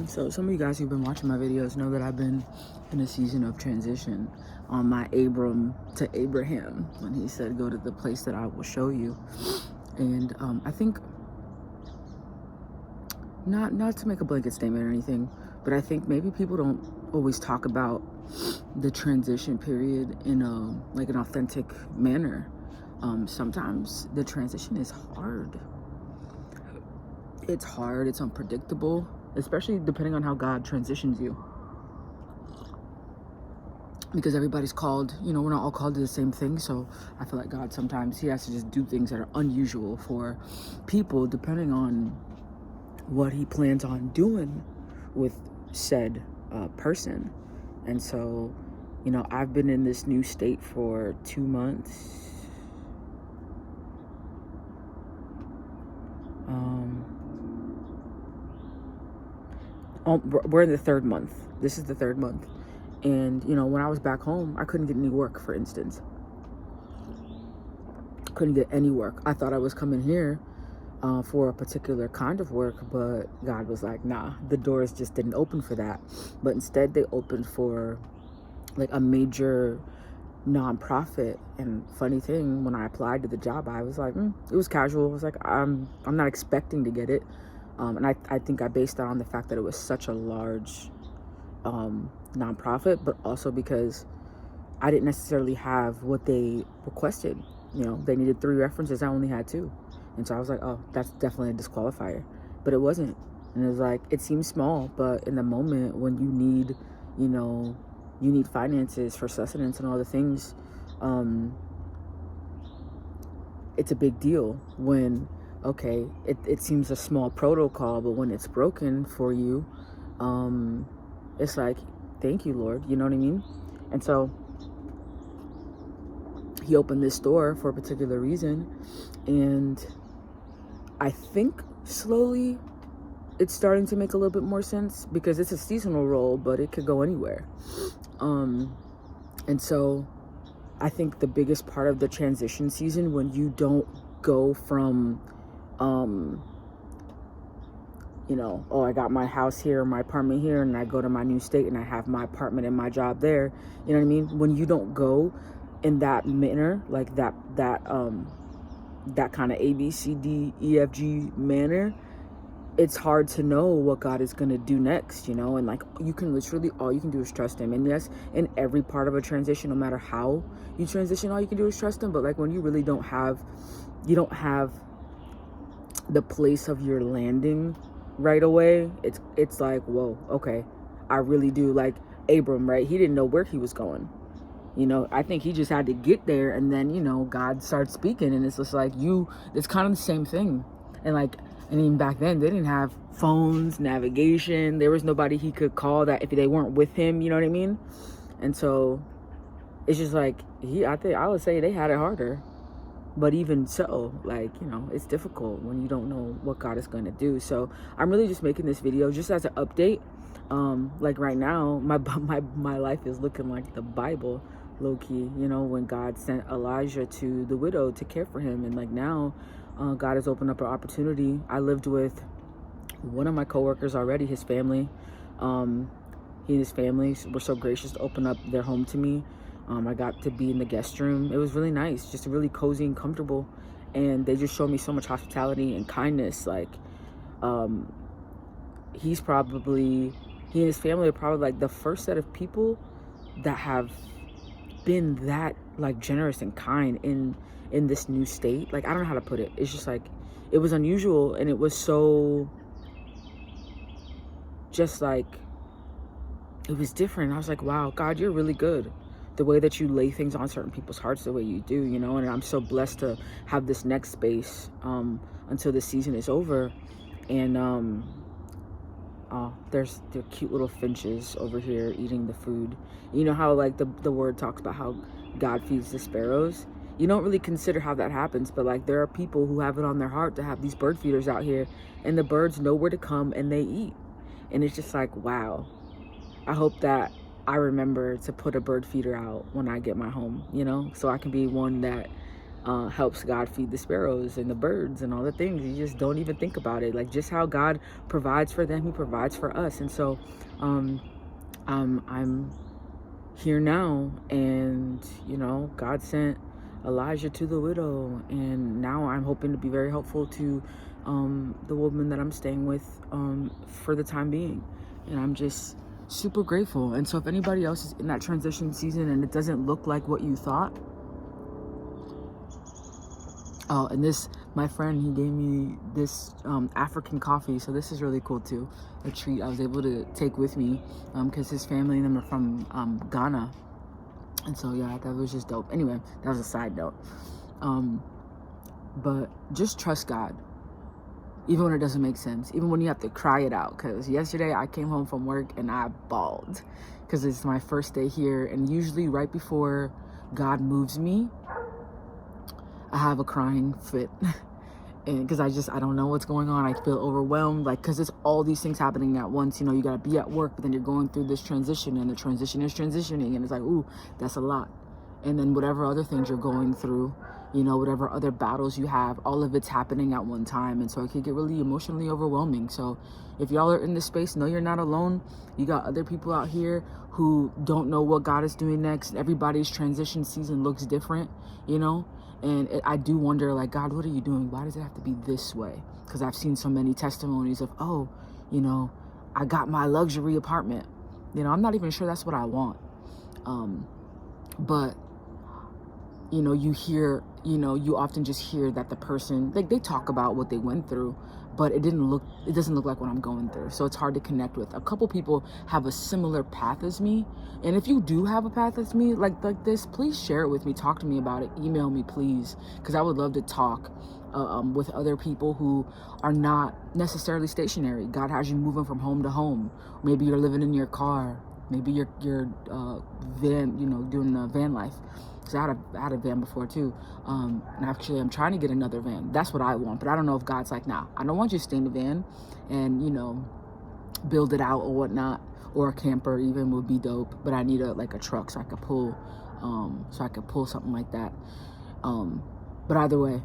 So some of you guys who've been watching my videos know that I've been in a season of transition on my Abram to Abraham, when he said, go to the place that I will show you. And I think, not to make a blanket statement or anything, but I think maybe people don't always talk about the transition period in an authentic manner. Sometimes the transition is hard. It's hard, it's unpredictable, especially depending on how God transitions you. Because everybody's called, we're not all called to the same thing. So I feel like God sometimes, he has to just do things that are unusual for people depending on what he plans on doing with said person. And so, I've been in this new state for 2 months. We're in the 3rd month. This is the 3rd month. And, when I was back home, I couldn't get any work, for instance. Couldn't get any work. I thought I was coming here for a particular kind of work, but God was like, nah, the doors just didn't open for that. But instead, they opened for like a major nonprofit. And funny thing, when I applied to the job, I was like, it was casual. I was like, I'm not expecting to get it. And I think I based that on the fact that it was such a large nonprofit, but also because I didn't necessarily have what they requested. They needed 3 references. I only had 2. And so I was like, oh, that's definitely a disqualifier. But it wasn't. And it was like, it seems small, but in the moment when you need, you need finances for sustenance and all the things, it's a big deal when, okay, it seems a small protocol, but when it's broken for you, it's like, thank you, Lord. You know what I mean? And so he opened this door for a particular reason. And I think slowly it's starting to make a little bit more sense, because it's a seasonal role, but it could go anywhere. And so I think the biggest part of the transition season, when you don't go from, I got my house here, my apartment here, and I go to my new state and I have my apartment and my job there. You know what I mean? When you don't go in that manner, like that kind of A, B, C, D, E, F, G manner, it's hard to know what God is going to do next, and like, you can literally, all you can do is trust him. And yes, in every part of a transition, no matter how you transition, all you can do is trust him. But like, when you really don't have the place of your landing right away, it's like, whoa, okay, I really do. Like Abram, right? He didn't know where he was going. I think he just had to get there, and then, God starts speaking, and it's just like, it's kind of the same thing. And even back then, they didn't have phones, navigation. There was nobody he could call that if they weren't with him, you know what I mean? And so it's just like, I would say they had it harder. But even so, like, it's difficult when you don't know what God is going to do. So I'm really just making this video just as an update. Like right now, my life is looking like the Bible, low-key, when God sent Elijah to the widow to care for him. And like now, God has opened up an opportunity. I lived with one of my coworkers already, his family. He and his family were so gracious to open up their home to me. I got to be in the guest room. It was really nice, just really cozy and comfortable. And they just showed me so much hospitality and kindness. Like, he and his family are probably like the first set of people that have been that like generous and kind in this new state. Like, I don't know how to put it. It's just like, it was unusual, and it was so just like, it was different. I was like, wow, God, you're really good. The way that you lay things on certain people's hearts, the way you do, and I'm so blessed to have this next space until the season is over. And there's the cute little finches over here eating the food. You know how like the word talks about how God feeds the sparrows? You don't really consider how that happens, but like, there are people who have it on their heart to have these bird feeders out here, and the birds know where to come and they eat. And it's just like, wow. I hope that I remember to put a bird feeder out when I get my home, so I can be one that helps God feed the sparrows and the birds and all the things. You just don't even think about it. Like, just how God provides for them, he provides for us. And so I'm here now, and God sent Elijah to the widow, and now I'm hoping to be very helpful to the woman that I'm staying with for the time being. And I'm just super grateful. And so if anybody else is in that transition season and it doesn't look like what you thought, and this, my friend, he gave me this African coffee, so this is really cool too, a treat I was able to take with me, because his family and them are from Ghana, and so yeah, that was just dope. Anyway, that was a side note. But just trust God, even when it doesn't make sense, even when you have to cry it out. Because yesterday I came home from work and I bawled because it's my first day here, and usually right before God moves me, I have a crying fit. And because I don't know what's going on. I feel overwhelmed, like, because it's all these things happening at once. You got to be at work, but then you're going through this transition, and the transition is transitioning, and it's like, ooh, that's a lot. And then whatever other things you're going through, whatever other battles you have, all of it's happening at one time. And so it can get really emotionally overwhelming. So if y'all are in this space, know you're not alone. You got other people out here who don't know what God is doing next. Everybody's transition season looks different, And I do wonder, like, God, what are you doing? Why does it have to be this way? Because I've seen so many testimonies of, I got my luxury apartment. I'm not even sure that's what I want. But, you hear, you often just hear that the person, like, they talk about what they went through, but it doesn't look like what I'm going through. So it's hard to connect with. A couple people have a similar path as me. And if you do have a path as me, like this, please share it with me. Talk to me about it. Email me, please. Because I would love to talk with other people who are not necessarily stationary. God has you moving from home to home. Maybe you're living in your car. Maybe you're van, doing the van life. Because I had a van before too. And actually I'm trying to get another van. That's what I want. But I don't know if God's like, nah, I don't want you to stay in the van and, build it out or whatnot. Or a camper even would be dope. But I need a truck so I could pull something like that. But either way,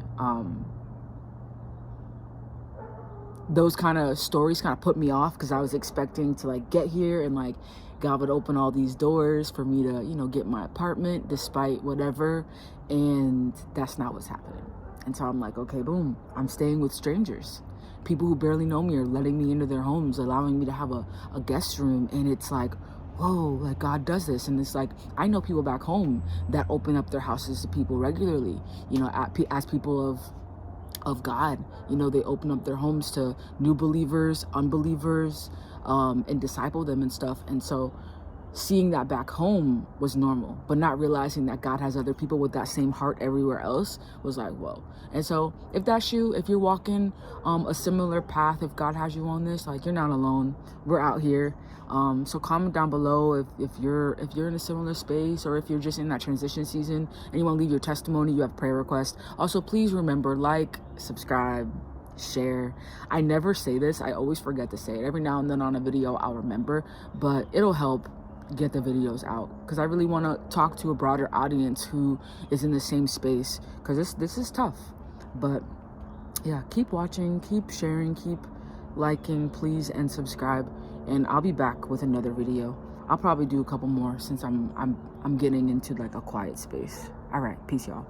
those kind of stories kind of put me off, because I was expecting to get here and God would open all these doors for me to, get my apartment despite whatever. And that's not what's happening. And so I'm like, okay, boom, I'm staying with strangers. People who barely know me are letting me into their homes, allowing me to have a guest room. And it's like, whoa, like God does this. And it's like, I know people back home that open up their houses to people regularly, as people of God. They open up their homes to new believers, unbelievers, and disciple them and stuff. And so seeing that back home was normal, but not realizing that God has other people with that same heart everywhere else was like, whoa. And so if that's you, if you're walking a similar path, if God has you on this, you're not alone. We're out here. So comment down below if you're in a similar space, or if you're just in that transition season and you want to leave your testimony, you have prayer requests. Also, please remember, subscribe, share. I never say this. I always forget to say it. Every now and then on a video, I'll remember, but it'll help get the videos out, because I really want to talk to a broader audience who is in the same space, because this is tough. But yeah, keep watching, keep sharing, keep liking, please, and subscribe, and I'll be back with another video. I'll probably do a couple more since I'm getting into a quiet space. All right, peace, y'all.